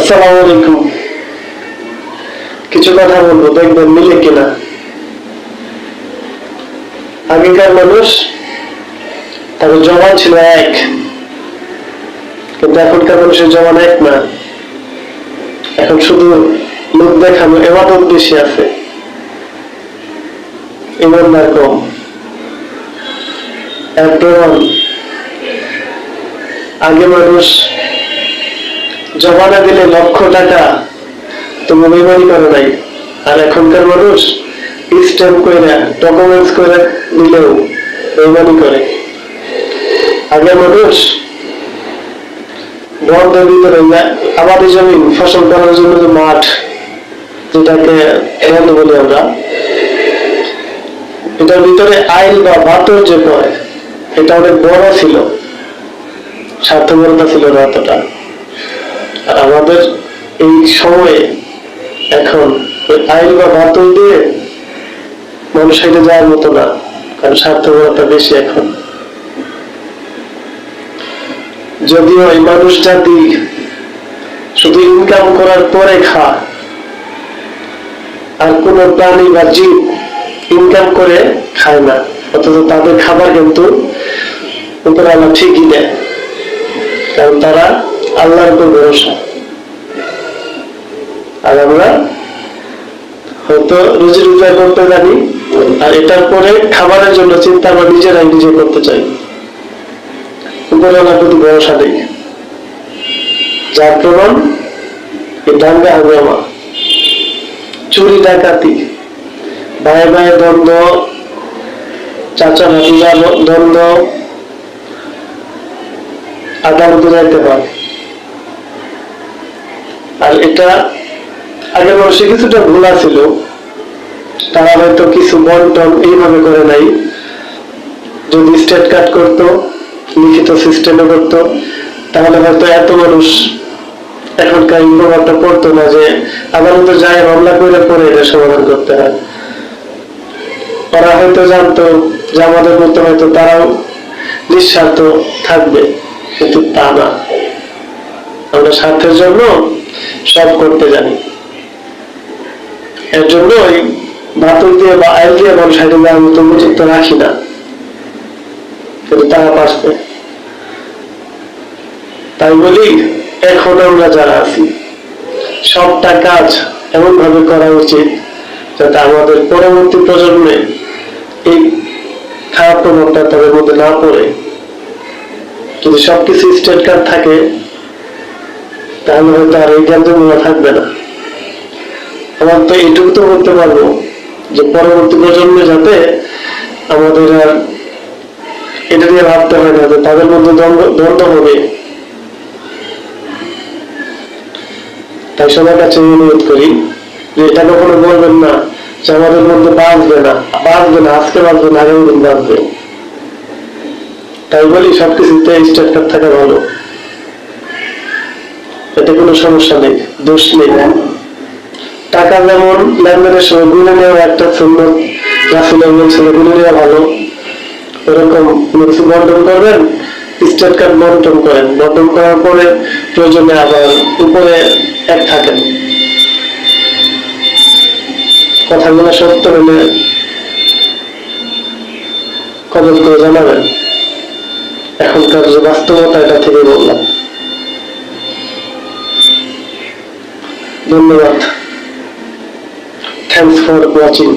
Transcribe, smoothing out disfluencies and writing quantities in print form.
আসসালামু আলাইকুম। কিছু কথা বলবো, দেখবেন মিলে কিনা। আগেকার মানুষ তাদের জবান ছিল এক, কিন্তু এখনকার মানুষের জবান এক না। এখন শুধু লোক দেখানো, এবাদত বেশি আছে, ইমানদার কম। এর প্রমাণ, আগে মানুষ জবানে দিলে লক্ষ টাকা তুমি বেমানি করে নাই, আর এখনকার মানুষ স্ট্যাম্প করে ডকুমেন্টস করে দিলেও বেমানি করে। আগে মানুষ বন্ধের ভিতরে আবাদি জমি ফসল করার জন্য যে মাঠ, যেটাকে বন্ধ বলি আমরা, এটার ভিতরে আইল বা বাতর যে পড়ে, এটা অনেক বড় ছিল, স্বার্থপরতা ছিল না অতটা। আর আমাদের এই সময়ে এখন আইল বা বাতর দিয়ে মানুষ হেঁটে যাওয়ার মতো না, কারণ স্বার্থপরতা বেশি এখন। যদিও এই মানুষ জাতি শুধু ইনকাম করার পরে খায়, আর কোন প্রাণী বা জীব ইনকাম করে খায় না, অথচ তাদের খাবার কিন্তু উপরওয়ালা ঠিকই দেয়, কারণ তারা আল্লাহর উপর ভরসা। আর আমরা হয়তো রুজি রোজগার করতে জানি, আর এটার পরে খাবারের জন্য চিন্তা আমরা নিজেরাই নিজে করতে চাই, উপরওয়ালার প্রতি ভরসা নেই। যার প্রমাণ এই দাঙ্গা হাঙ্গামা, চুরি ডাকাতি, ভাইয়ে ভাইয়ে দ্বন্দ্ব, চাচা ভাতিজা দ্বন্দ্ব, আদালতে যাইতে হয়। আর এটা আগের মানুষের কিছুটা ভুলা ছিল, তারা হয়তো কিছু বন্টন এইভাবে করে নাই। যদি স্টেট কাট করতো, লিখিত সিস্টেমে করতো, তাহলে হয়তো এত মানুষ এখনকার এই প্রভাবটা পড়তো না যে আদালতে যায় মামলা করে পরে এটা সমাধান করতে হয়। ওরা হয়তো জানতো যে আমাদের মতো হয়তো তারাও নিঃস্বার্থ থাকবে, কিন্তু তা না। আমরা স্বার্থের জন্য সব করতে জানি, এর জন্য ওই বাতল দিয়ে বা আইল দিয়ে মানুষ হাইতে দেওয়ার মতো উপযুক্ত রাখি না, কিন্তু তারা পারবে। তাই বলি, এখন আমরা যারা আছি সবটা কাজ এমন ভাবে করা উচিত যাতে আমাদের পরবর্তী প্রজন্মে এই খারাপ প্রভাবটা তাদের মধ্যে না পড়ে। যদি সবকিছু স্টেট কার্ড থাকে, তাহলে হয়তো আর এই জ্ঞানগুলো থাকবে না। আমার তো এইটুকু তো বলতে পারবো যে পরবর্তী প্রজন্মে যাতে আমাদের আর এটা নিয়ে ভাবতে হয় না যে তাদের মধ্যে দ্বন্দ্ব হবে। তাই সবার কাছে অনুরোধ করি যে এটা কখনো বলবেন না যে আমাদের মধ্যে বাঁচবে না, আজকে বাঁচবে না, আগামী দিন বাঁচবে। তাই বলি সবকিছুতে স্ট্রাকচার থাকা ভালো, এতে কোনো সমস্যা নেই, দোষ নেই। টাকা যেমন লেনদেনের সময় গুনে নেওয়া একটা সুন্নত, রাসূলের বলছিল গুনে নেওয়া ভালো, ওরকম কিছু বন্টন করবেন, স্টেট কার্ড বন্টন করেন, বন্টন করার পরে প্রয়োজনে আবার উপরে এক থাকেন। কথাগুলো সত্য হলে কমেন্ট করে জানাবেন। এখনকার যে বাস্তবতা, এটা থেকে বললাম। ধন্যবাদ। Thanks for watching.